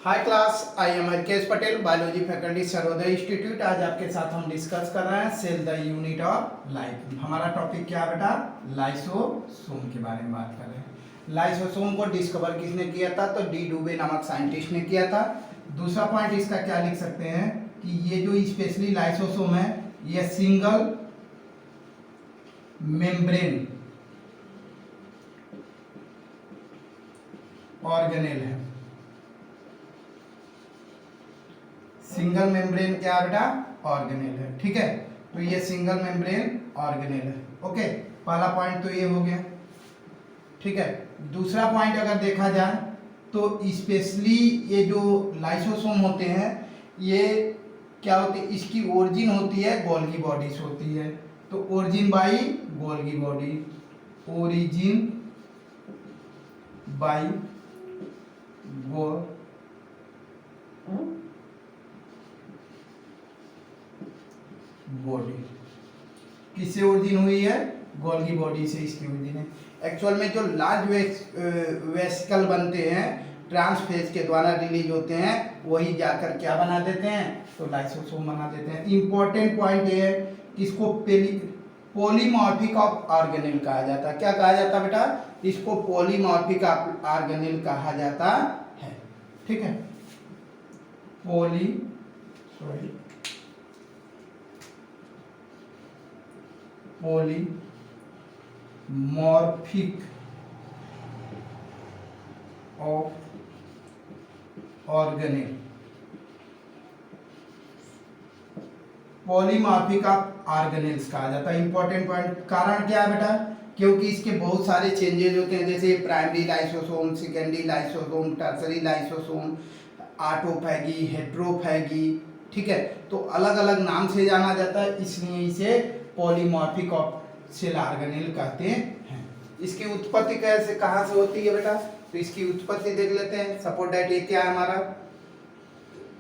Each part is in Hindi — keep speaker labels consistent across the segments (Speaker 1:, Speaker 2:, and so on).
Speaker 1: Hi class, I am Harkesh Patel, biology faculty Sarvodaya institute. आज आपके साथ हम डिस्कस कर रहे हैं cell the unit of life. हमारा टॉपिक क्या है बेटा? लाइसोसोम के बारे में बात कर रहे हैं। लाइसोसोम को डिस्कवर किसने किया था? तो डी डुबे नामक साइंटिस्ट ने किया था। दूसरा पॉइंट इसका क्या लिख सकते हैं कि ये जो स्पेशली लाइसोसोम है ये सिंगल मेम्ब्रेन ऑर्गेनेल है। सिंगल मेम्ब्रेन क्या है बेटा? ऑर्गेनेल है। ठीक है, तो ये सिंगल मेम्ब्रेन ऑर्गेनेल है। ओके, पहला पॉइंट तो ये हो गया। ठीक है, दूसरा पॉइंट अगर देखा जाए तो स्पेशली ये जो लाइसोसोम होते हैं ये क्या होती है? इसकी ओरिजिन होती है गोल्गी बॉडी से होती है। तो origin by Golgi body, origin by body. किससे ओरिजिन हुई है? गोल्गी बॉडी से इसकी ओरिजिन है। एक्चुअल में जो लार्ज वेसिकल बनते हैं ट्रांसफेज के द्वारा रिलीज होते हैं वही जाकर क्या बना देते हैं? तो लाइसोसोम बना देते हैं। इंपॉर्टेंट पॉइंट ये है कि इसको पॉलीमॉर्फिक ऑफ ऑर्गेनेल कहा जाता है। क्या कहा जाता है बेटा? इसको पॉलीमॉर्फिक ऑर्गेनेल कहा जाता है। ठीक है, polymorphic of organelle, polymorphic of organelles कहा जाता है। इंपॉर्टेंट पॉइंट, कारण क्या है बेटा? क्योंकि इसके बहुत सारे चेंजेस होते हैं, जैसे primary lysosome, secondary lysosome, tertiary lysosome, autophagy, heterophagy. ठीक है, तो अलग अलग नाम से जाना जाता है, इसलिए इसे पॉलीमॉर्फिक ऑफ सेल ऑर्गेनेल कहते हैं। इसकी उत्पत्ति कैसे, कहाँ से होती है बेटा? तो इसकी उत्पत्ति देख लेते हैं। सपोज दैट ये क्या है हमारा?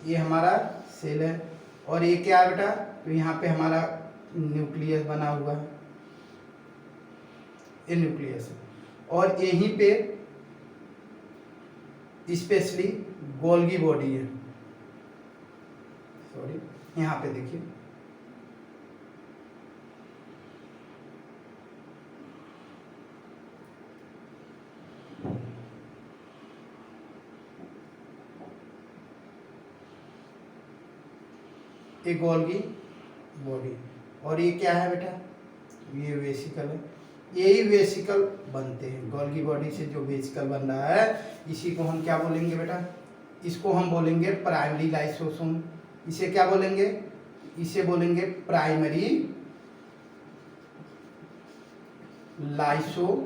Speaker 1: ये हमारा सेल है और ये क्या है बेटा? तो यहाँ पे हमारा न्यूक्लियस बना हुआ है, ये न्यूक्लियस है और यहीं पे स्पेशली गोल्गी बॉडी है। सॉरी, यहाँ पे देखिए ये गोल्गी बॉडी और ये क्या है बेटा? ये वेसिकल है। यही वेसिकल बनते हैं गोल्गी बॉडी से। जो वेसिकल बन रहा है इसी को हम क्या बोलेंगे बेटा? इसको हम बोलेंगे प्राइमरी लाइसोसोम। इसे क्या बोलेंगे? इसे बोलेंगे प्राइमरी लाइसोसोम।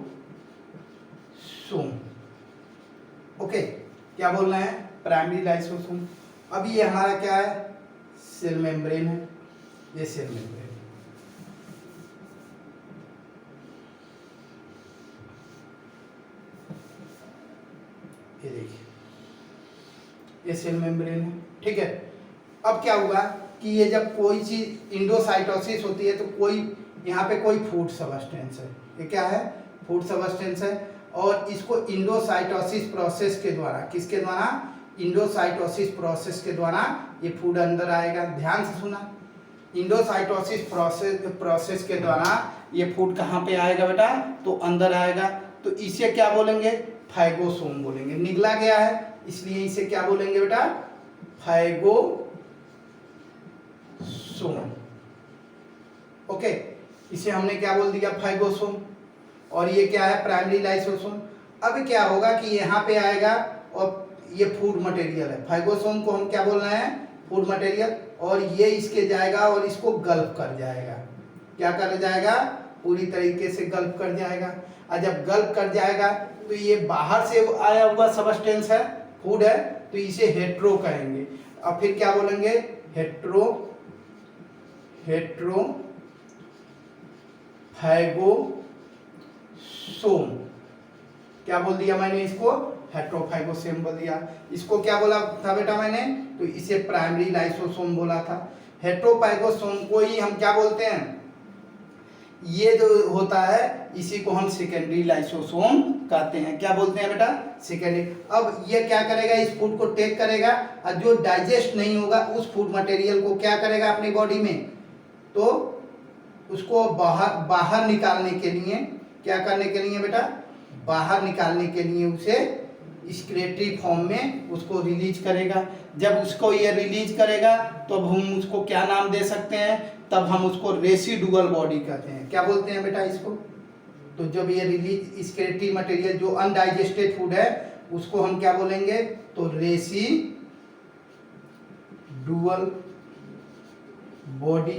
Speaker 1: ओके, क्या बोलना है? Primary lysosome. अब ये हमारा क्या है? सेल मेम्ब्रेन है। ये सेल मेम्ब्रेन, ये देखिए ये सेल मेम्ब्रेन है। ठीक है, अब क्या हुआ कि ये जब कोई चीज इंडोसाइटोसिस होती है तो कोई यहाँ पे कोई फूड सबस्टेंस है। ये क्या है? फूड सबस्टेंस है और इसको इंडोसाइटोसिस प्रोसेस के द्वारा, किसके द्वारा? इंडोसाइटोसिस प्रोसेस के द्वारा ये फूड अंदर आएगा। ध्यान से सुना, इंडोसाइटोसिस प्रोसेस के द्वारा ये फूड कहाँ पे आएगा बेटा? तो अंदर आएगा। तो इसे क्या बोलेंगे? फाइगोसोम बोलेंगे। निगला गया है इसलिए इसे क्या बोलेंगे बेटा? फाइगोसोम। ओके, इसे हमने क्या बोल दिया? फाइगोसोम। और ये क्या है? Primary lysosome. अब क्या होगा कि यहाँ पे आएगा और ये फूड मटेरियल है। फाइगोसोम को हम क्या बोल रहे हैं? Food material. और ये इसके जाएगा और इसको गल्फ कर जाएगा। क्या कर जाएगा? पूरी तरीके से गल्फ कर जाएगा। और जब गल्फ कर जाएगा तो ये बाहर से आया हुआ सबस्टेंस है, फूड है, तो इसे हेट्रो कहेंगे। और फिर क्या बोलेंगे? हेट्रोफैगोसोम। क्या बोल दिया मैंने? इसको हेट्रोफैगोसोम बोल दिया। इसको क्या बोला था बेटा मैंने? तो इसे प्राइमरी लाइसोसोम बोला था। हेट्रोफैगोसोम को ही हम क्या बोलते हैं? ये जो होता है इसी को हम सेकेंडरी लाइसोसोम कहते हैं। क्या बोलते हैं बेटा? सेकेंडरी। अब ये क्या करेगा? इस फूड को टेक करेगा और जो डाइजेस्ट नहीं होगा उस फूड मटेरियल को क्या करेगा अपनी बॉडी में, तो उसको बाहर निकालने के लिए, क्या करने के लिए बेटा? बाहर निकालने के लिए उसे एक्सक्रीटरी फॉर्म में उसको रिलीज करेगा। जब उसको ये रिलीज करेगा तो अब हम उसको क्या नाम दे सकते हैं? तब हम उसको रेसिडुअल बॉडी कहते हैं। क्या बोलते हैं बेटा इसको? तो जब ये रिलीज एक्सक्रीटरी मटेरियल जो अनडाइजेस्टेड फूड है उसको हम क्या बोलेंगे? तो रेसिडुअल बॉडी।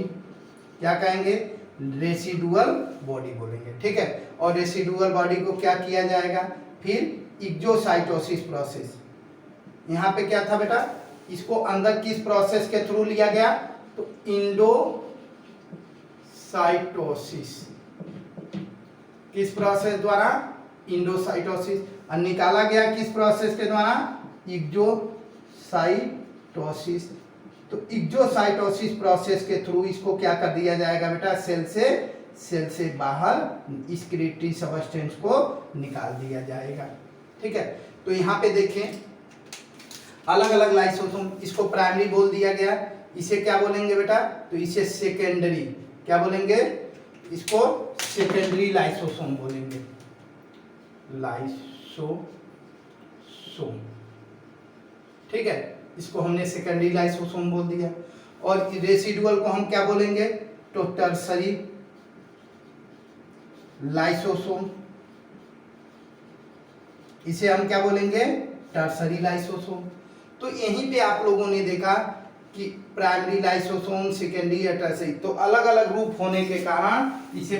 Speaker 1: क्या कहेंगे? रेसिडुअल बॉडी बोलेंगे। ठीक है। और रेसिडुअल बॉडी को क्या किया जाएगा? फिर एक्सोसाइटोसिस प्रोसेस। यहाँ पे क्या था बेटा? इसको अंदर किस प्रोसेस के थ्रू लिया गया? तो इंडोसाइटोसिस। किस प्रोसेस द्वारा? इंडोसाइटोसिस। और निकाला गया किस प्रोसेस के द्वारा? एक्सोसाइटोसिस। तो एक्सोसाइटोसिस प्रोसेस के थ्रू इसको क्या कर दिया जाएगा बेटा? सेल से बाहर एक्सक्रीटरी सब्सटेंस को निकाल दिया जाएगा। ठीक है। तो यहाँ पे देखें अलग अलग लाइसोसोम, इसको प्राइमरी बोल दिया गया, इसे क्या बोलेंगे बेटा? तो इसे सेकेंडरी। क्या बोलेंगे? इसको सेकेंडरी लाइसोसोम बोलेंगे। लाइसोसोम। ठीक है। इसको हमने सेकेंडरी लाइसोसोम बोल दिया। और रेसिडुअल को हम क्या बोलेंगे? तो टर्सरी लाइसोसोम। इसे हम क्या बोलेंगे? Tertiary lysosome. तो यहीं पे आप लोगों ने देखा कि प्राइमरी लाइसोसोम, सेकेंडरी या टर्सरी, तो अलग अलग रूप होने के कारण इसे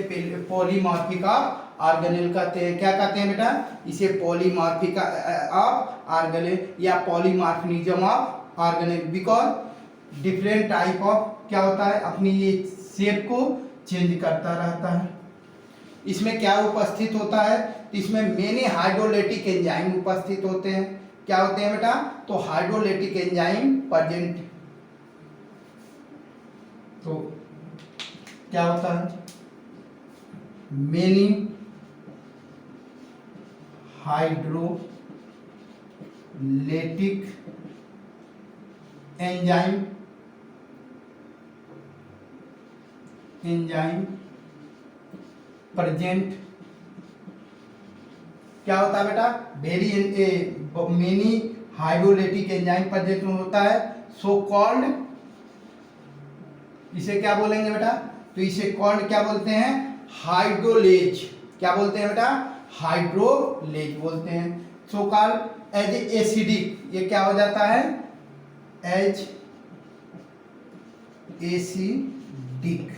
Speaker 1: पॉलीमॉर्फिक ऑफ ऑर्गेनेल कहते हैं। क्या कहते हैं बेटा? इसे पॉलीमॉर्फिक ऑफ ऑर्गेनेल या polymorphism of organelle, because different type of क्या होता है अपनी ये शेप को चेंज करता रहता है। इसमें क्या उपस्थित होता है? इसमें मेनी हाइड्रोलाइटिक एंजाइम उपस्थित होते हैं। क्या होते हैं बेटा? तो हाइड्रोलाइटिक एंजाइम प्रेजेंट। तो क्या होता है? Many hydrolytic enzyme present. क्या होता है बेटा? मेनी हाइड्रोलाइटिक एंजाइम प्रेजेंट होता है। सो कॉल्ड, इसे क्या बोलेंगे बेटा? तो इसे कॉल्ड क्या बोलते हैं? हाइड्रोलेज। क्या बोलते हैं बेटा? हाइड्रोलेज बोलते हैं। So called as acidic. ये क्या हो जाता है? As acidic.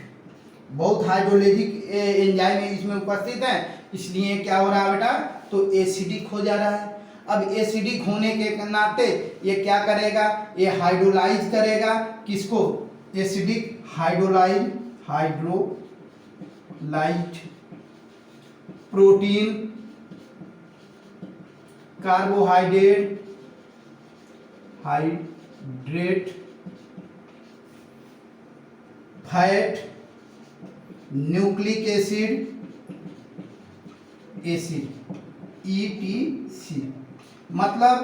Speaker 1: बहुत हाइड्रोलेजिक एंजाइम इसमें उपस्थित है, इसलिए क्या हो रहा है बेटा? तो एसिडिक हो जा रहा है। अब एसिडिक होने के नाते ये क्या करेगा? ये हाइड्रोलाइज करेगा किसको? Acidic hydrolysed protein, carbohydrate, fat, nucleic acid, ETC। मतलब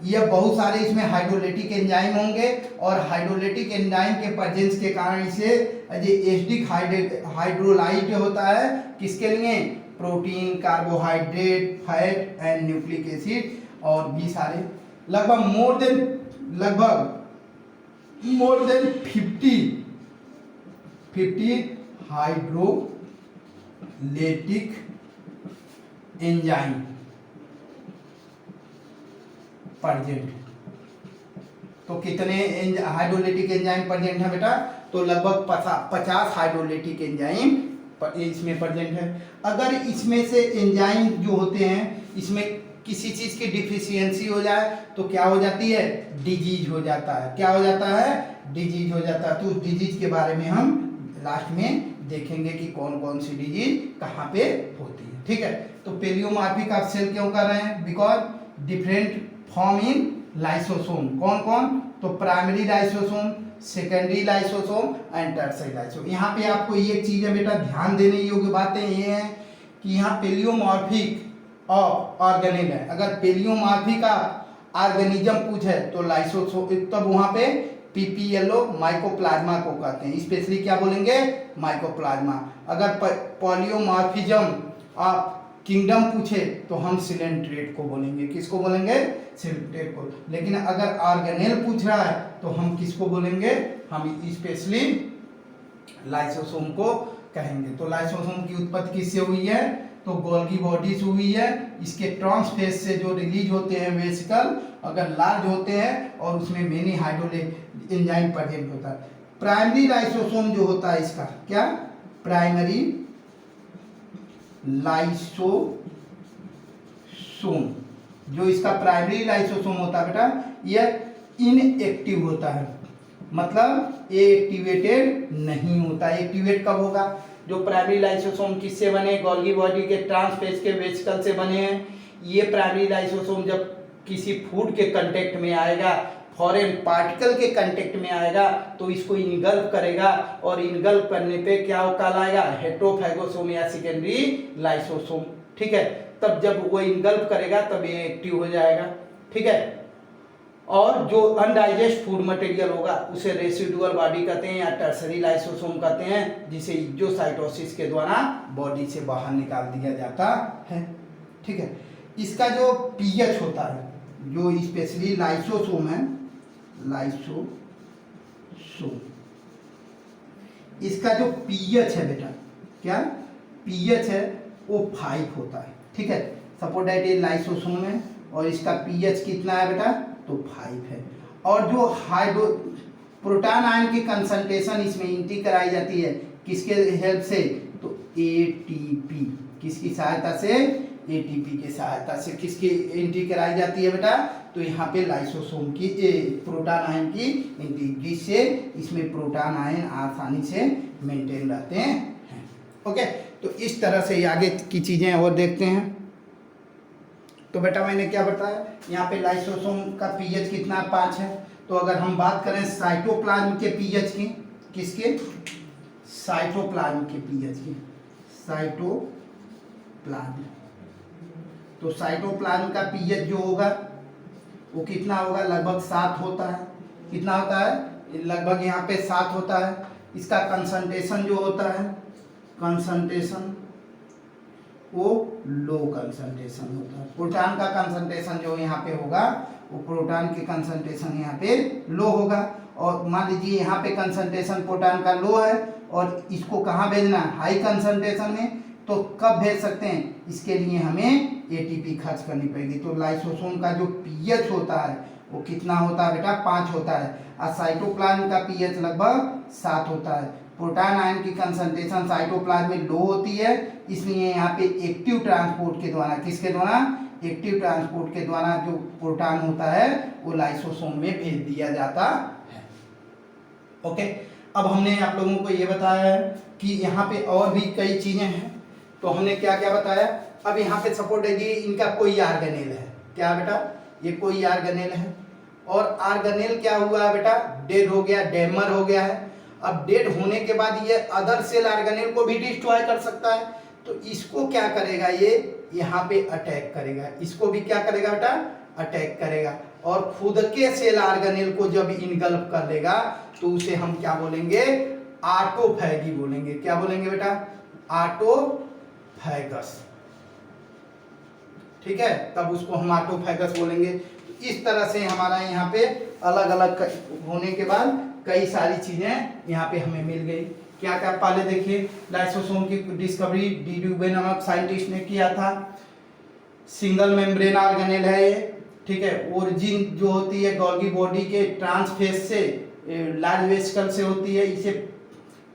Speaker 1: ये बहुत सारे इसमें हाइड्रोलाइटिक एंजाइम होंगे और हाइड्रोलाइटिक एंजाइम के प्रेजेंस के कारण इसे एसिडिक हाइड्रोलाइज्ड होता है। किसके लिए? Protein, carbohydrate, fat and nucleic acid और भी सारे लगभग more than 50 hydrolytic enzyme present. तो कितने हाइड्रोलाइटिक एंजाइम प्रेजेंट है बेटा? तो लगभग 50 हाइड्रोलाइटिक एंजाइम इसमें प्रेजेंट है। अगर इसमें से एंजाइम जो होते हैं इसमें किसी चीज की डिफिशियंसी हो जाए तो क्या हो जाती है? डिजीज हो जाता है। क्या हो जाता है? डिजीज हो जाता है। तो उस डिजीज के बारे में हम लास्ट में देखेंगे कि कौन कौन सी डिजीज कहाँ पे होती है। ठीक है। तो पेलियोमार्फिक आप सेल क्यों कर रहे हैं? Because different form in lysosome. कौन कौन? तो primary lysosome, secondary lysosome and tertiary lysosome. यहाँ पे आपको ये चीज़ें बेटा ध्यान देने योग्य बातें ये हैं कि यहाँ पेलियोमॉर्फिक ऑफ ऑर्गेनिल है। अगर पेलियोमॉर्फिक का ऑर्गेनिज्म पूछे तो लाइसोसोम, तब वहाँ पे पीपीएलओ माइकोप्लाज्मा को कहते हैं, स्पेशली क्या बोलेंगे? माइकोप्लाज्मा। अगर पॉलियोमॉर्फिज्म ऑफ किंगडम पूछे तो हम सिलेंट्रेट को बोलेंगे। किसको बोलेंगे? सिलेंट्रेट को। लेकिन अगर ऑर्गेनेल पूछ रहा है तो हम किसको बोलेंगे? हम स्पेशली लाइसोसोम को कहेंगे। तो लाइसोसोम की उत्पत्ति किससे हुई है? तो गोल्गी बॉडी से हुई है। इसके ट्रांसफेज से जो रिलीज होते हैं वेसिकल, अगर लार्ज होते हैं और उसमें मेनी हाइड्रोलेट एंजाइम प्रेजेंट होता है। प्राइमरी लाइसोसोम जो होता है इसका क्या? प्राइमरी लाइसोसोम, जो इसका प्राइमरी लाइसोसोम होता है बेटा, यह इनएक्टिव होता है, मतलब ये एक्टिवेटेड नहीं होता। एक्टिवेट कब होगा? जो प्राइमरी लाइसोसोम किससे बने? गोल्गी बॉडी के ट्रांसफेज के वेसिकल से बने हैं। ये प्राइमरी लाइसोसोम जब किसी फूड के कांटेक्ट में आएगा, फॉरेन पार्टिकल के कांटेक्ट में आएगा, तो इसको इनगल्फ करेगा और इनगल्फ करने पे क्या कहलाएगा? हेटेरोफैगोसोम या सेकेंडरी लाइसोसोम। ठीक है, तब जब वो इनगल्फ करेगा तब ये एक्टिव हो जाएगा। ठीक है, और जो अनडाइजेस्ट फूड मटेरियल होगा उसे रेसिडुअल बॉडी कहते हैं या टर्सरी लाइसोसोम कहते हैं, जिसे इक्जोसाइटोसिस के द्वारा बॉडी से बाहर निकाल दिया जाता है। ठीक है, इसका जो पीएच होता है, जो स्पेशली लाइसोसोम है, लाइसोसोम, इसका जो पीएच है बेटा, क्या पीएच है? वो 5 होता है। ठीक है, सपोज दैट ये लाइसोसोम है और इसका पीएच कितना है बेटा? तो 5 है। और जो हाइड्रो प्रोटॉन आयन की कंसंट्रेशन इसमें एंट्री कराई जाती है किसके हेल्प से? तो एटीपी। किसकी सहायता से? एटीपी की सहायता से। किसकी एंट्री कराई जाती है बेटा? तो यहाँ पे लाइसोसोम की प्रोटॉन आयन की एंट्री, जिससे इसमें प्रोटॉन आयन आसानी से मेंटेन रहते हैं। ओके, तो इस तरह से आगे की चीज़ें और देखते हैं। तो बेटा मैंने क्या बताया, यहाँ पे लाइसोसोम का पीएच कितना? 5 है। तो अगर हम बात करें साइटोप्लाज्म के पीएच की, किसके? साइटोप्लाज्म के पीएच की, साइटोप्लाज्म। तो साइटोप्लाज्म का पीएच जो होगा वो कितना होगा? लगभग 7 होता है। कितना होता है? लगभग यहाँ पे 7 होता है। इसका कंसंट्रेशन जो होता है, कंसंट्रेशन वो लो कंसंट्रेशन होता है। प्रोटॉन का कंसंट्रेशन जो यहाँ पे होगा वो प्रोटॉन के कंसंट्रेशन यहाँ पे लो होगा। और मान लीजिए यहाँ पे कंसंट्रेशन प्रोटॉन का लो है और इसको कहाँ भेजना है? हाई कंसंट्रेशन में। तो कब भेज सकते हैं? इसके लिए हमें एटीपी खर्च करनी पड़ेगी। तो लाइसोसोम का जो पीएच होता है वो कितना होता है बेटा? 5 होता है। और साइटोप्लाज्म का पीएच लगभग 7 होता है। प्रोटॉन आयन की कंसंट्रेशन साइटोप्लाज्म में लो होती है, इसलिए यहाँ पे एक्टिव ट्रांसपोर्ट के द्वारा, किसके द्वारा? एक्टिव ट्रांसपोर्ट के द्वारा जो प्रोटॉन होता है वो लाइसोसोम में भेज दिया जाता है। ओके, अब हमने आप लोगों को ये बताया है कि यहाँ पे और भी कई चीजें हैं। तो हमने क्या क्या बताया? अब यहाँ पे सपोर्ट है जी, इनका कोई ऑर्गेनेल है। क्या बेटा? ये कोई ऑर्गेनेल है। और ऑर्गेनेल क्या हुआ है बेटा? डेड हो गया, डैमर हो गया है। अब डेड होने के बाद ये अदर सेल ऑर्गेनेल को भी डिस्ट्रॉय कर सकता है। तो इसको क्या करेगा? ये यहाँ पे अटैक करेगा। इसको भी क्या करेगा बेटा? अटैक करेगा। और खुद के सेल ऑर्गेनेल को जब इनगल्फ कर लेगा तो उसे हम क्या बोलेंगे? ऑटोफैगी बोलेंगे। क्या बोलेंगे बेटा? ऑटोफैगस। ठीक है, तब उसको हम ऑटोफैगस बोलेंगे। इस तरह से हमारा यहाँ पे अलग अलग होने के बाद कई सारी चीजें यहाँ पे हमें मिल गई। क्या क्या? पहले देखिए, लाइसोसोम की डिस्कवरी डी ड्यूबे नामक साइंटिस्ट ने किया था। सिंगल मेम्ब्रेन ऑर्गेनेल है ये। ठीक है, ओरिजिन जो होती है गोल्गी बॉडी के ट्रांसफेज से, लार्ज वेसिकल से होती है। इसे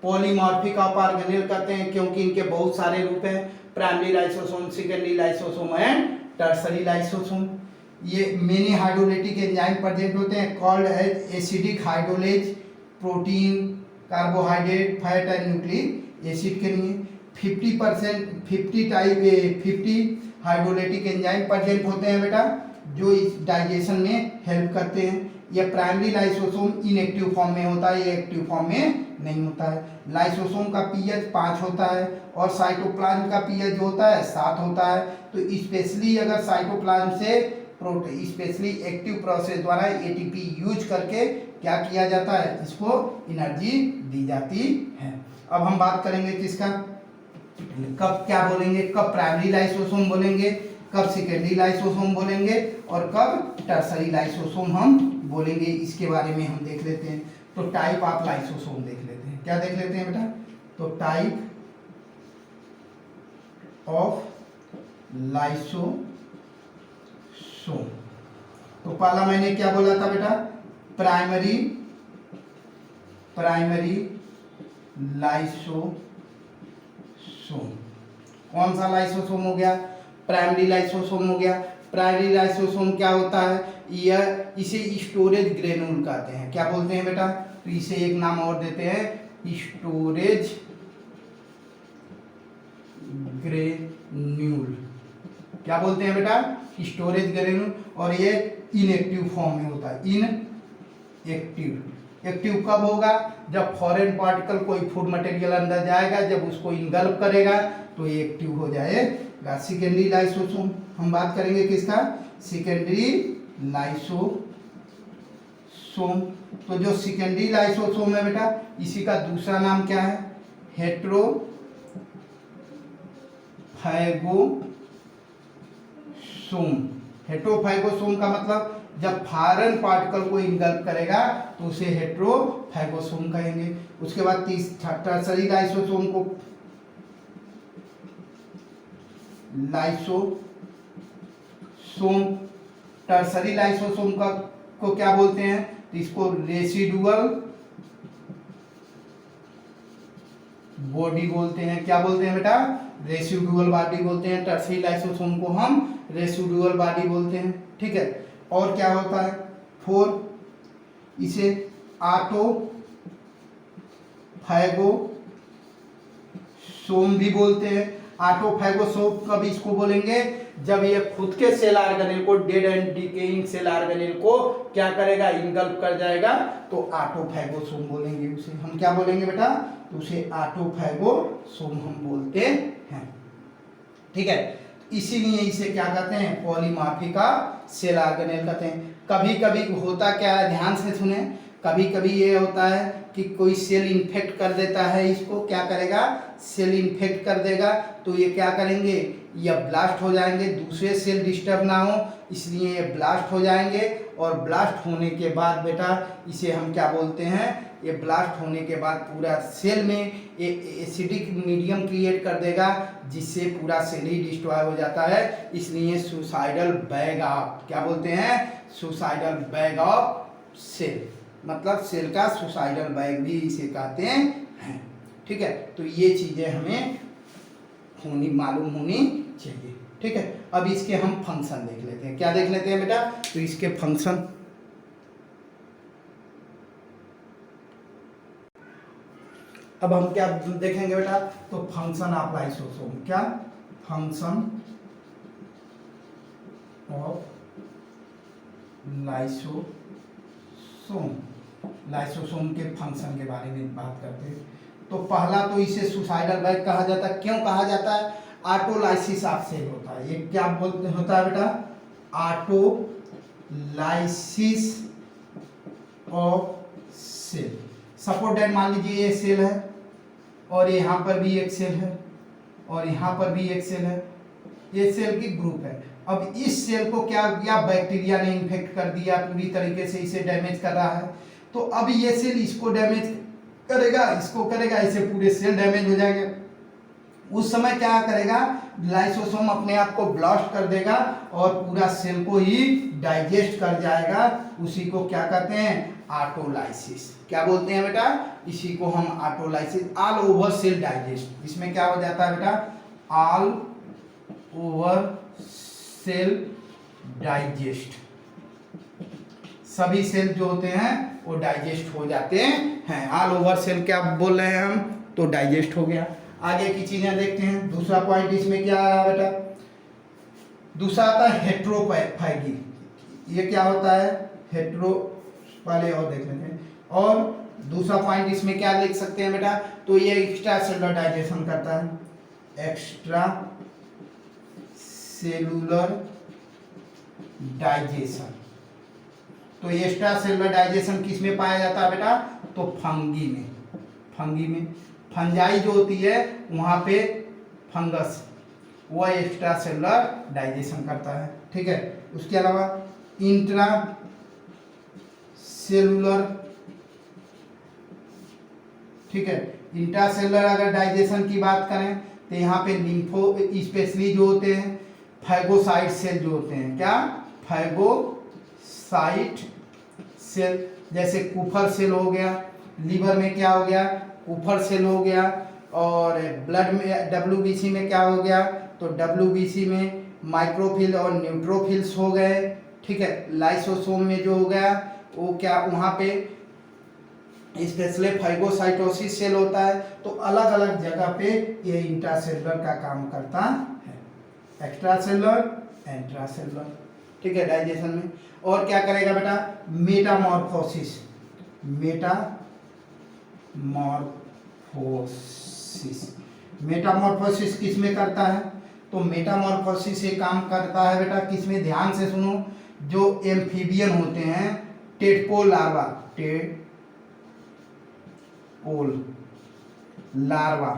Speaker 1: पॉलीमॉर्फिक ऑफ ऑर्गेनेल कहते हैं क्योंकि इनके बहुत सारे रूप हैं, primary lysosome, secondary lysosome and tertiary lysosome. ये मेनी हाइड्रोलिटिक एंजाइम प्रेजेंट होते हैं called as acidic hydrolase, protein, carbohydrate, fat and nucleic acid के लिए 50 हाइड्रोलिटिक एंजाइम प्रेजेंट होते हैं बेटा, जो इस डाइजेशन में हेल्प करते हैं। ये प्राइमरी लाइसोसोम इनएक्टिव फॉर्म में होता है, ये एक्टिव फॉर्म में नहीं होता है। लाइसोसोम का पीएच 5 होता है और साइटोप्लाज्म का पीएच जो होता है 7 होता है। तो स्पेशली अगर साइटोप्लाज्म से स्पेशली एक्टिव प्रोसेस द्वारा एटीपी यूज करके क्या किया जाता है, इसको एनर्जी दी जाती है। अब हम बात करेंगे किसका, कब क्या बोलेंगे, कब प्राइमरी लाइसोसोम बोलेंगे, कब सेकेंडरी लाइसोसोम बोलेंगे और कब टर्सरी लाइसोसोम हम बोलेंगे, इसके बारे में हम देख लेते हैं। तो टाइप ऑफ लाइसोसोम देख लेते हैं। क्या देख लेते हैं बेटा, तो टाइप ऑफ लाइसोसोम। तो पहला मैंने क्या बोला था बेटा, प्राइमरी लाइसोसोम। कौन सा लाइसोसोम हो गया, प्राइमरी लाइसोसोम हो गया। प्राइमरी लाइसोसोम क्या होता है, यह इसे स्टोरेज ग्रेन्यूल कहते हैं। क्या बोलते हैं बेटा, तो इसे एक नाम और देते हैं, स्टोरेज ग्रेन्यूल। क्या बोलते हैं बेटा, स्टोरेज ग्रेन्यूल। और ये इनएक्टिव फॉर्म में होता है, इनएक्टिव। एक्टिव कब होगा, जब फॉरेन पार्टिकल कोई फूड मटेरियल अंदर जाएगा, जब उसको इनगल्प करेगा तो ये एक्टिव हो जाएगा। सेकेंडरी लाइसोसोम हम बात करेंगे किसका, सेकेंडरी लाइसोसोम। तो जो सेकेंडरी लाइसोसोम है बेटा, इसी का दूसरा नाम क्या है, हेट्रोफैगोसोम। हेट्रोफैगोसोम का मतलब जब फॉरेन पार्टिकल को इनगल्प करेगा तो उसे हेट्रोफैगोसोम कहेंगे। उसके बाद टर्सरी लाइसोसोम को लाइसोसोम, टर्सरी लाइसोसोम का को क्या बोलते हैं, तो इसको रेसिडुअल बॉडी बोलते हैं। क्या बोलते हैं बेटा, रेसिडुअल बॉडी बोलते हैं। टर्सरी लाइसोसोम को हम रेसिडुअल बॉडी बोलते हैं, ठीक है। और क्या होता है, 4 इसे ऑटोफैगोसोम भी बोलते हैं। ऑटोफैगोसोम कब इसको बोलेंगे, जब ये खुद के सेल ऑर्गेनेल को, dead and decaying cell organelle को क्या करेगा, इनगल्प कर जाएगा, तो ऑटोफैगोसोम बोलेंगे उसे। हम क्या बोलेंगे बेटा, तो उसे ऑटोफैगोसोम हम बोलते हैं, ठीक है। इसीलिए इसे क्या कहते हैं, पॉलीमॉर्फिक सेल ऑर्गेनेल कहते हैं। कभी कभी होता क्या है, ध्यान से सुने, कभी कभी ये होता है कि कोई सेल इन्फेक्ट कर देता है, इसको क्या करेगा, सेल इन्फेक्ट कर देगा, तो ये क्या करेंगे, ये ब्लास्ट हो जाएंगे, दूसरे सेल डिस्टर्ब ना हो, इसलिए ये ब्लास्ट हो जाएंगे। और ब्लास्ट होने के बाद बेटा इसे हम क्या बोलते हैं, ये ब्लास्ट होने के बाद पूरा सेल में एसिडिक मीडियम क्रिएट कर देगा, जिससे पूरा सेल ही डिस्ट्रॉय हो जाता है। इसलिए सुसाइडल बैग ऑफ, क्या बोलते हैं, सुसाइडल बैग ऑफ सेल, मतलब सेल का सुसाइडल बैग भी इसे कहते हैं, ठीक है। तो ये चीजें हमें मालूम होनी चाहिए, ठीक है। अब इसके हम फंक्शन देख लेते हैं। क्या देख लेते हैं बेटा, तो इसके फंक्शन, अब हम क्या देखेंगे बेटा, तो फंक्शन ऑफ लाइसोसोम। क्या फंक्शन ऑफ लाइसोसोम, लाइसोसोम के फंक्शन के बारे में बात करते हैं। तो पहला तो इसे सुसाइडल बैग कहा जाता है। क्यों कहा जाता है, ऑटोलाइसिस ऑफ सेल होता है। ये क्या बोलते होता है बेटा, autolysis of cell. Suppose that मान लीजिए ये सेल है और यहाँ पर भी एक सेल है और यहाँ पर भी एक सेल है, ये सेल की ग्रुप है। अब इस सेल को क्या किया, बैक्टीरिया ने इन्फेक्ट कर दिया, पूरी तरीके से इसे डैमेज कर रहा है। तो अब ये सेल इसको डैमेज करेगा, इसको करेगा, इसे पूरे सेल डैमेज हो जाएंगे। उस समय क्या करेगा, लाइसोसोम अपने आप को ब्लास्ट कर देगा और पूरा सेल को ही डाइजेस्ट कर जाएगा। उसी को क्या कहते हैं, ऑटोलाइसिस। क्या बोलते हैं बेटा, इसी को हम autolysis, all over cell digest. इसमें क्या हो जाता है बेटा, ऑल ओवर सेल डाइजेस्ट, सभी सेल जो होते हैं वो डाइजेस्ट हो जाते हैं। ऑल ओवर सेल क्या बोल रहे हैं हम, तो डाइजेस्ट हो गया। आगे की चीजें देखते हैं। दूसरा पॉइंट इसमें क्या आ रहा है बेटा, दूसरा आता है हेट्रोफैगी। ये क्या होता है हेट्रो, पहले और देख लेते हैं। और दूसरा पॉइंट इसमें क्या लिख सकते हैं बेटा, तो ये एक्स्ट्रा सेलुलर डाइजेशन करता है, एक्स्ट्रा सेलुलर डाइजेशन। तो एक्स्ट्रा सेलुलर डाइजेशन किस में पाया जाता है बेटा, तो फंगी में। फंगी में फंजाई जो होती है वहां पे फंगस, वह एक्स्ट्रा सेलुलर डाइजेशन करता है, ठीक है। उसके अलावा इंट्रा सेलुलर, ठीक है, इंट्रासेलुलर अगर डाइजेशन की बात करें तो यहाँ पे लिम्फो स्पेशली जो होते हैं फैगोसाइट सेल जो होते हैं, क्या फैगोसाइट सेल, जैसे कुफर सेल हो गया, लीवर में क्या हो गया कुफर सेल हो गया, और ब्लड में डब्ल्यूबीसी में क्या हो गया, तो डब्ल्यूबीसी में माइक्रोफिल और न्यूट्रोफिल्स हो गए, ठीक है। लाइसोसोम में जो हो गया वो क्या वहाँ पे स्पेशली फाइगोसाइटोसिस सेल होता है। तो अलग अलग जगह पे ये इंट्रासेलुलर का काम करता है, एक्स्ट्रासेलुलर इंट्रासेलुलर, ठीक है, डाइजेशन में। और क्या करेगा बेटा, मेटामॉर्फोसिस, मेटामॉर्फोसिस, मेटामॉर्फोसिस किस में करता है, तो मेटामॉर्फोसिस ये काम करता है बेटा किस में, ध्यान से सुनो, जो एम्फीबियन होते हैं, tadpole larva, tadpole larva,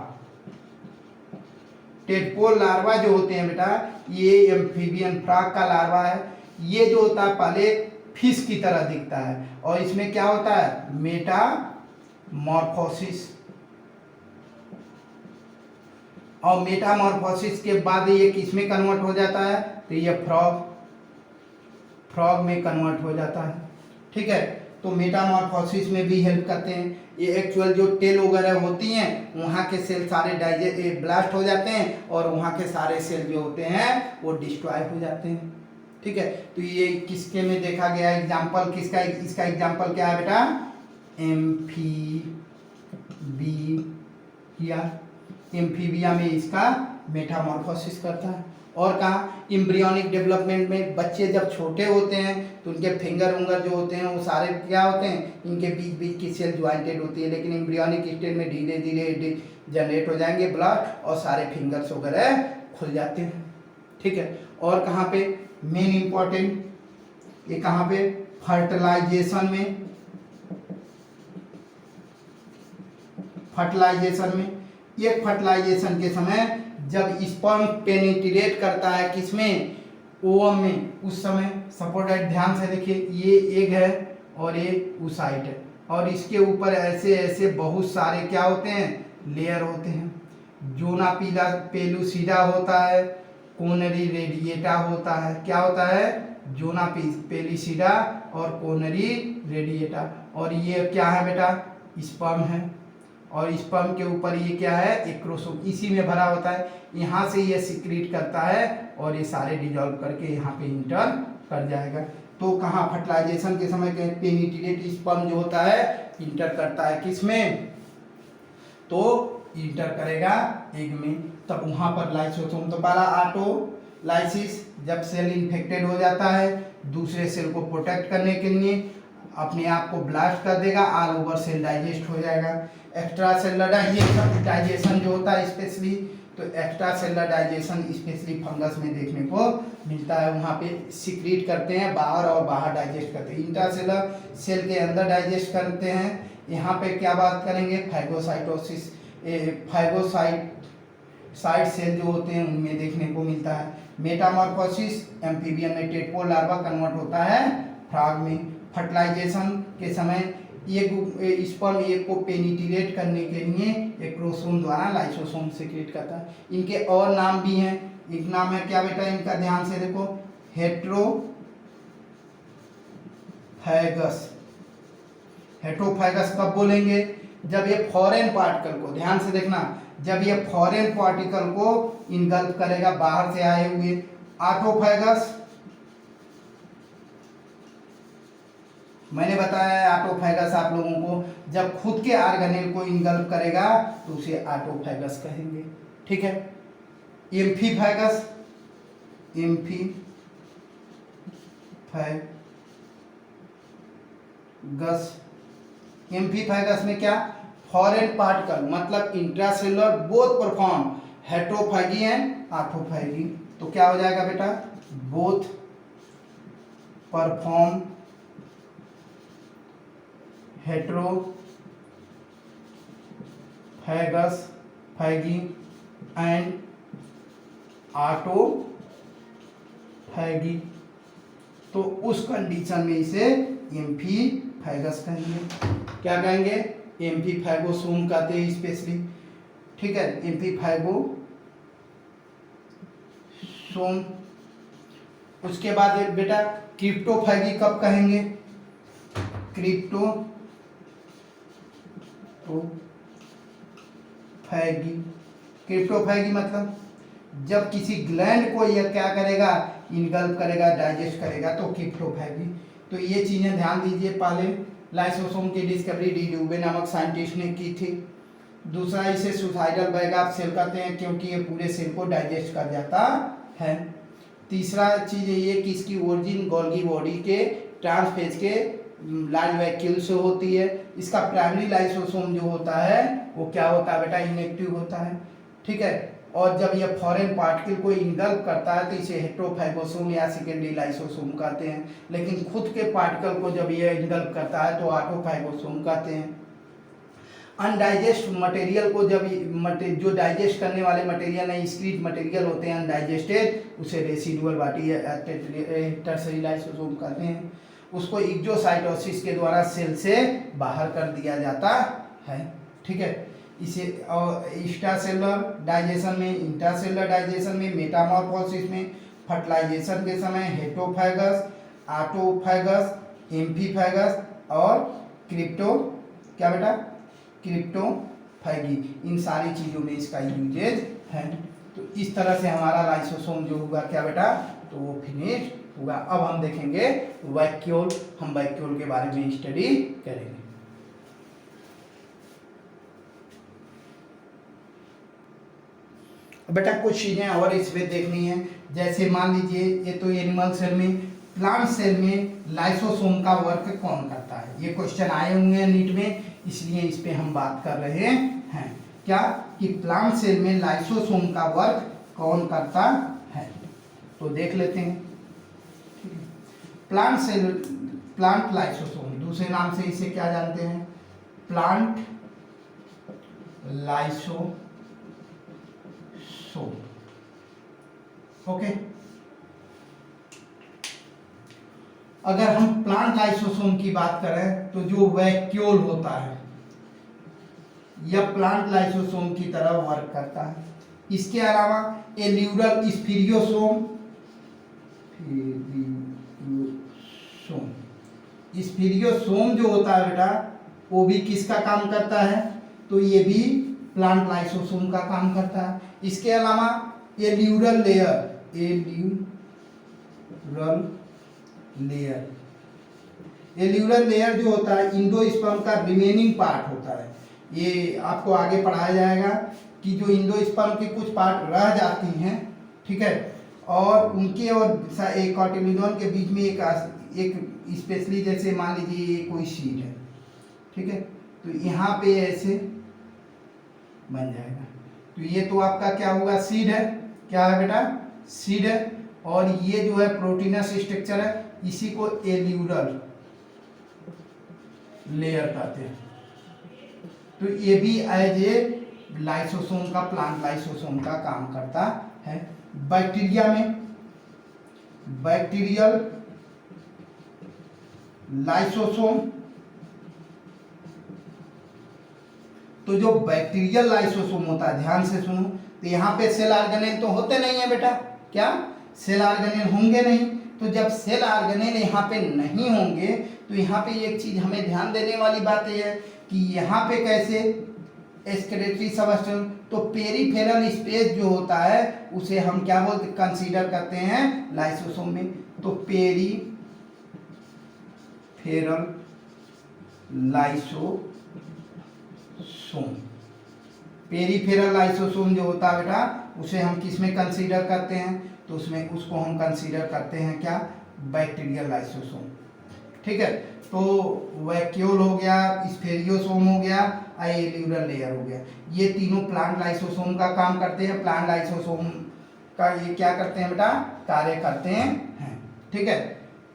Speaker 1: tadpole larva जो होते हैं बेटा, ये एम्फीबियन फ्रॉग का लार्वा है। ये जो होता है पहले फिश की तरह दिखता है, और इसमें क्या होता है मेटामॉर्फोसिस, और मेटामॉर्फोसिस के बाद ये किस में कन्वर्ट हो जाता है, तो ये फ्रॉग में कन्वर्ट हो जाता है, ठीक है। तो मेटामॉर्फोसिस में भी हेल्प करते हैं। ये एक्चुअल जो टेल वगैरह होती हैं वहाँ के सेल सारे ब्लास्ट हो जाते हैं, और वहाँ के सारे सेल जो होते हैं वो डिस्ट्रॉय हो जाते हैं, ठीक है। तो ये किसके में देखा गया एग्जाम्पल, किसका, इसका एग्जाम्पल क्या है बेटा, एम्फीबिया में इसका मेटामॉर्फोसिस करता है। और कहाँ, एम्ब्रियोनिक डेवलपमेंट में बच्चे जब छोटे होते हैं तो उनके फिंगर उंगर जो होते हैं वो सारे क्या होते हैं, इनके बीच बीच की सेल ज्वाइंटेड होती है, लेकिन एम्ब्रियोनिक स्टेज में धीरे धीरे जनरेट हो जाएंगे ब्लड, और सारे फिंगर्स वगैरह खुल जाते हैं, ठीक है। और कहाँ पे मेन इंपॉर्टेंट, ये कहाँ पे, फर्टिलाइजेशन में, ये फर्टिलाइजेशन के समय जब स्पर्म पेनिट्रेट करता है किसमें, ओवम में, उस समय सपोर्टेड, ध्यान से देखिए, ये एग है और ये oocyte है, और इसके ऊपर ऐसे ऐसे बहुत सारे क्या होते हैं, लेयर होते हैं। जोना पेलुसिडा होता है, कोनरी रेडिएटा होता है, क्या होता है, जोना पेलुसिडा और कोनरी रेडिएटा। और ये क्या है बेटा, स्पर्म है, और स्पर्म के ऊपर ये क्या है, एक्रोसोम, इसी में भरा होता है। यहाँ से ये सिक्रीट करता है और ये सारे डिजॉल्व करके यहाँ पे इंटर कर जाएगा। तो कहाँ, फर्टिलाइजेशन के समय के पेनिट्रेट स्पर्म जो होता है इंटर करता है किसमें, तो इंटर करेगा एग में, तब वहाँ पर लाइसोसोम, तो पहला ऑटोलाइसिस, जब सेल इन्फेक्टेड हो जाता है दूसरे सेल को प्रोटेक्ट करने के लिए अपने आप को ब्लास्ट कर देगा, ऑल ओवर सेल डाइजेस्ट हो जाएगा। एक्स्ट्रा सेलुलर डाइजेशन जो होता है स्पेशली, तो extra cellular digestion specially fungus में देखने को मिलता है, वहाँ पे सिक्रीट करते हैं बाहर और बाहर डाइजेस्ट करते हैं। इंट्रासेलुलर सेल के अंदर डाइजेस्ट करते हैं। यहाँ पे क्या बात करेंगे, फैगोसाइटोसिस, फैगोसाइट सेल जो होते हैं उनमें देखने को मिलता है। मेटामॉर्फोसिस, एम्फीबियन में टेडपोल लार्वा कन्वर्ट होता है फ्रॉग में। फर्टिलाइजेशन के समय ये स्पर्म एग को पेनिट्रेट करने के लिए एक्रोसोम द्वारा लाइसोसोम सिक्रीट करता है। इनके और नाम भी हैं, एक नाम है क्या बेटा इनका, ध्यान से देखो, हेट्रोफैगस। हेट्रोफैगस कब बोलेंगे, जब ये फॉरेन पार्टिकल को, ध्यान से देखना, जब ये फॉरेन पार्टिकल को इनगल्फ करेगा बाहर से आए हुए। ऑटोफैगस, मैंने बताया ऑटोफैगस आप लोगों को, जब खुद के ऑर्गेनेल को इनगल्फ करेगा तो उसे ऑटोफैगस कहेंगे, ठीक है। एम्फीफैगस, गस। एम्फीफैगस में क्या, फॉरेन पार्टिकल मतलब intracellular both perform heterophagy and autophagy. तो क्या हो जाएगा बेटा, बोथ परफॉर्म हेट्रोफैगस फैगी एंड ऑटोफैगी। तो उस कंडीशन में इसे एम्फीफैगस कहेंगे। क्या कहेंगे, एम्फीफैगोसोम कहते हैं स्पेशली, ठीक है, एम्फीफैगोसोम। उसके बाद बेटा क्रिप्टोफैगी कब कहेंगे, क्रिप्टोफैगी मतलब जब किसी ग्लैंड को यह क्या करेगा, इनगल्फ करेगा, डाइजेस्ट करेगा, तो क्रिप्टोफैगी। तो ये चीजें ध्यान दीजिए। पहले लाइसोसोम की डिस्कवरी डी ड्यूबे नामक साइंटिस्ट ने की थी। दूसरा, इसे सुसाइडल बैग ऑफ सेल कहते हैं क्योंकि ये पूरे सेल को डाइजेस्ट कर जाता है। तीसरा चीज ये कि इसकी ओरिजिन गोल्गी बॉडी के ट्रांसफेज के लार्ज वैक्यूल से होती है। इसका प्राइमरी लाइसोसोम जो होता है वो क्या होता है बेटा, इनएक्टिव होता है, ठीक है। और जब यह फॉरेन पार्टिकल को इनगल्फ करता है तो इसे हेट्रोफैगोसोम या सेकेंडरी लाइसोसोम कहते हैं। लेकिन खुद के पार्टिकल को जब यह इनगल्फ करता है तो ऑटोफैगोसोम कहते हैं। अनडाइजेस्ट मटेरियल को जब जो डाइजेस्ट करने वाले मटेरियल है, स्क्रीट मटेरियल होते हैं अनडाइजेस्टेड, उसे रेसिडुअल बॉडी टर्सरी लाइसोसोम कहते हैं। उसको एक्सोसाइटोसिस के द्वारा सेल से बाहर कर दिया जाता है, ठीक है। इसे एक्स्ट्रासेलुलर डाइजेशन में, इंट्रासेलुलर डाइजेशन में, मेटामॉर्फोसिस में, फर्टिलाइजेशन के समय हेट्रोफैगस, ऑटोफैगस, एम्फीफैगस और क्रिप्टोफैगी, इन सारी चीज़ों में इसका यूजेज है। तो इस तरह से हमारा लाइसोसोम जो होगा क्या बेटा, तो वो फिनिश होगा। अब हम देखेंगे वैक्यूल, हम वैक्यूल के बारे में स्टडी करेंगे। बेटा कुछ चीजें और इसमें देखनी है, जैसे मान लीजिए ये तो एनिमल सेल में, प्लांट सेल में लाइसोसोम का वर्क कौन करता है, ये क्वेश्चन आए होंगे नीट में, इसलिए इस पे हम बात कर रहे हैं। क्या कि प्लांट सेल में लाइसोसोम का वर्क कौन करता है, तो देख लेते हैं। प्लांट सेल, प्लांट लाइसोसोम, दूसरे नाम से इसे क्या जानते हैं, प्लांट लाइसोसोम, ओके। अगर हम प्लांट लाइसोसोम की बात करें तो जो वैक्यूल होता है यह प्लांट लाइसोसोम की तरह वर्क करता है। इसके अलावा एल्यूरल स्फीरियोसोम, स्फीरियोसोम जो होता है बेटा वो भी किसका काम करता है, तो ये भी प्लांट लाइसोसोम का काम करता है। इसके अलावा एल्यूरल लेयर, एल्यूरल लेयर जो होता है इंडोस्पर्म का रिमेनिंग पार्ट होता है। ये आपको आगे पढ़ाया जाएगा कि जो इंडोस्पर्म के कुछ पार्ट रह जाती हैं, ठीक है, और उनके और एक कॉटिलिडोन के बीच में एक स्पेशली जैसे मान लीजिए ये कोई सीड है, ठीक है, तो यहाँ पे ऐसे बन जाएगा। तो ये तो आपका क्या होगा, सीड है, क्या है बेटा, सीड है। और ये जो है प्रोटीनस स्ट्रक्चर है, इसी को एल्यूरल लेयर कहते हैं। तो ये भी एज ए लाइसोसोम का, प्लांट लाइसोसोम का काम करता है। बैक्टीरिया में बैक्टीरियल लाइसोसोम, तो जो बैक्टीरियल लाइसोसोम होता है, ध्यान से सुनो, तो यहाँ पे सेल ऑर्गेनेल तो होते नहीं है बेटा, क्या सेल ऑर्गेनेल होंगे नहीं। तो जब सेल ऑर्गेनेल यहाँ पे नहीं होंगे तो यहाँ पे एक चीज हमें ध्यान देने वाली बात यह है कि यहाँ पे कैसे एक्सक्रीटरी सबस्टेंस, तो पेरिफेरल स्पेस जो होता है उसे हम क्या बोलते, कंसीडर करते हैं लाइसोसोम में। तो पेरिफेरल लाइसोसोम, पेरिफेरल लाइसोसोम जो होता है बेटा उसे हम किस में कंसीडर करते हैं, तो उसमें उसको हम कंसीडर करते हैं क्या, बैक्टीरियल लाइसोसोम। ठीक है। तो वैक्यूल हो गया, स्फेरियोसोम हो गया, एल्यूलर लेयर हो गया। ये तीनों प्लांट लाइसोसोम का काम करते हैं। प्लांट लाइसोसोम का ये क्या करते हैं बेटा, कार्य करते हैं, ठीक है।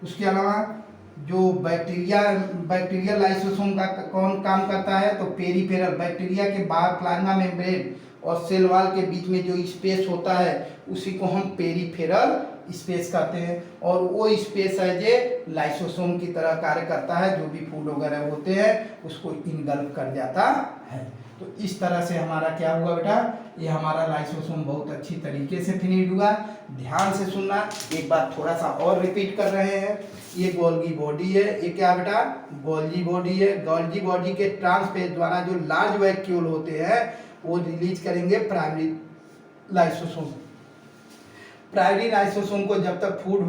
Speaker 1: उसके अलावा जो बैक्टीरियल लाइसोसोम का कौन काम करता है, तो पेरिफेरल, बैक्टीरिया के बाहर प्लाज्मा मेम्ब्रेन और सेल वॉल के बीच में जो स्पेस होता है उसी को हम पेरिफेरल स्पेस कहते हैं। और वो स्पेस है जो लाइसोसोम की तरह कार्य करता है, जो भी फूड वगैरह होते हैं उसको इनगल्फ कर जाता है। तो इस तरह से हमारा क्या हुआ बेटा, ये हमारा लाइसोसोम बहुत अच्छी तरीके से फिनिश हुआ। ध्यान से सुनना, एक बार थोड़ा सा और रिपीट कर रहे हैं। ये गोल्गी बॉडी है, ये क्या बेटा, गोल्गी बॉडी है। गोल्गी बॉडी के ट्रांसफेज द्वारा जो लार्ज वैक्यूल होते हैं वो रिलीज करेंगे प्राइमरी लाइसोसोम। प्राइमरी लाइसोसोम को जब तक फूड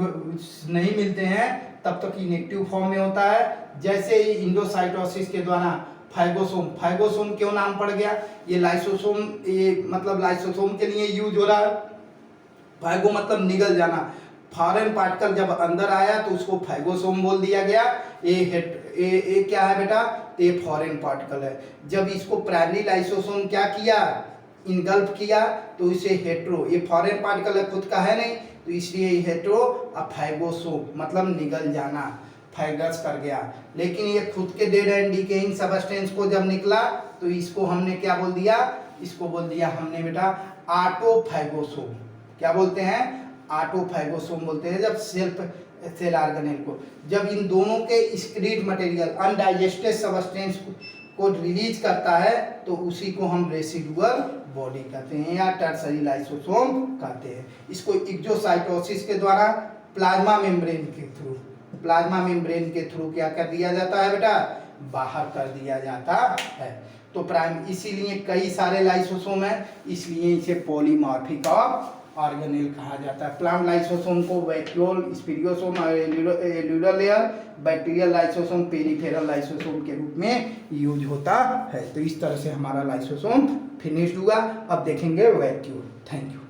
Speaker 1: नहीं मिलते हैं तब तक इनएक्टिव फॉर्म में होता है। जैसे ही इंडोसाइटोसिस के द्वारा फाइगोसोम क्यों नाम पड़ गया, ये लाइसोसोम, ये मतलब लाइसोसोम के लिए यूज हो रहा है। फाइगो मतलब निगल जाना, फॉरेन पार्टिकल जब अंदर आया तो उसको फाइगोसोम बोल दिया गया। ये क्या है बेटा, ये फॉरेन पार्टिकल है। जब इसको प्राइमरी लाइसोसोम क्या किया, इनगल्फ किया, तो इसे हेट्रो, ये फॉरेन पार्टिकल है, खुद का है नहीं, तो इसलिए हेट्रो फाइगोसोम मतलब निगल जाना, फाइगस कर गया। लेकिन ये खुद के डेड एंड डिकेइंग सबस्टेंस को जब निकला तो इसको हमने क्या बोल दिया, इसको बोल दिया हमने बेटा ऑटोफैगोसोम। क्या बोलते हैं, ऑटोफैगोसोम बोलते हैं। जब सेल ऑर्गेनेल को, जब इन दोनों के एक्सक्रीट मटेरियल अनडाइजेस्टेड सबस्टेंस को रिलीज करता है तो उसी को हम रेसिडुअल बॉडी कहते हैं या टर्सरी लाइसोसोम कहते हैं। इसको एक्सोसाइटोसिस के द्वारा प्लाज्मा मेम्ब्रेन के थ्रू क्या कर दिया जाता है बेटा, बाहर कर दिया जाता है। तो इसीलिए कई सारे लाइसोसोम है, इसलिए इसे पॉलीमॉर्फिक ऑफ ऑर्गेनेल कहा जाता है। प्लांट लाइसोसोम को vacuole, spherosome, aleurone layer, bacterial lysosome, peripheral lysosome के रूप में यूज होता है। तो इस तरह से हमारा लाइसोसोम फिनिश्ड हुआ। अब देखेंगे वैक्यूल। Thank you.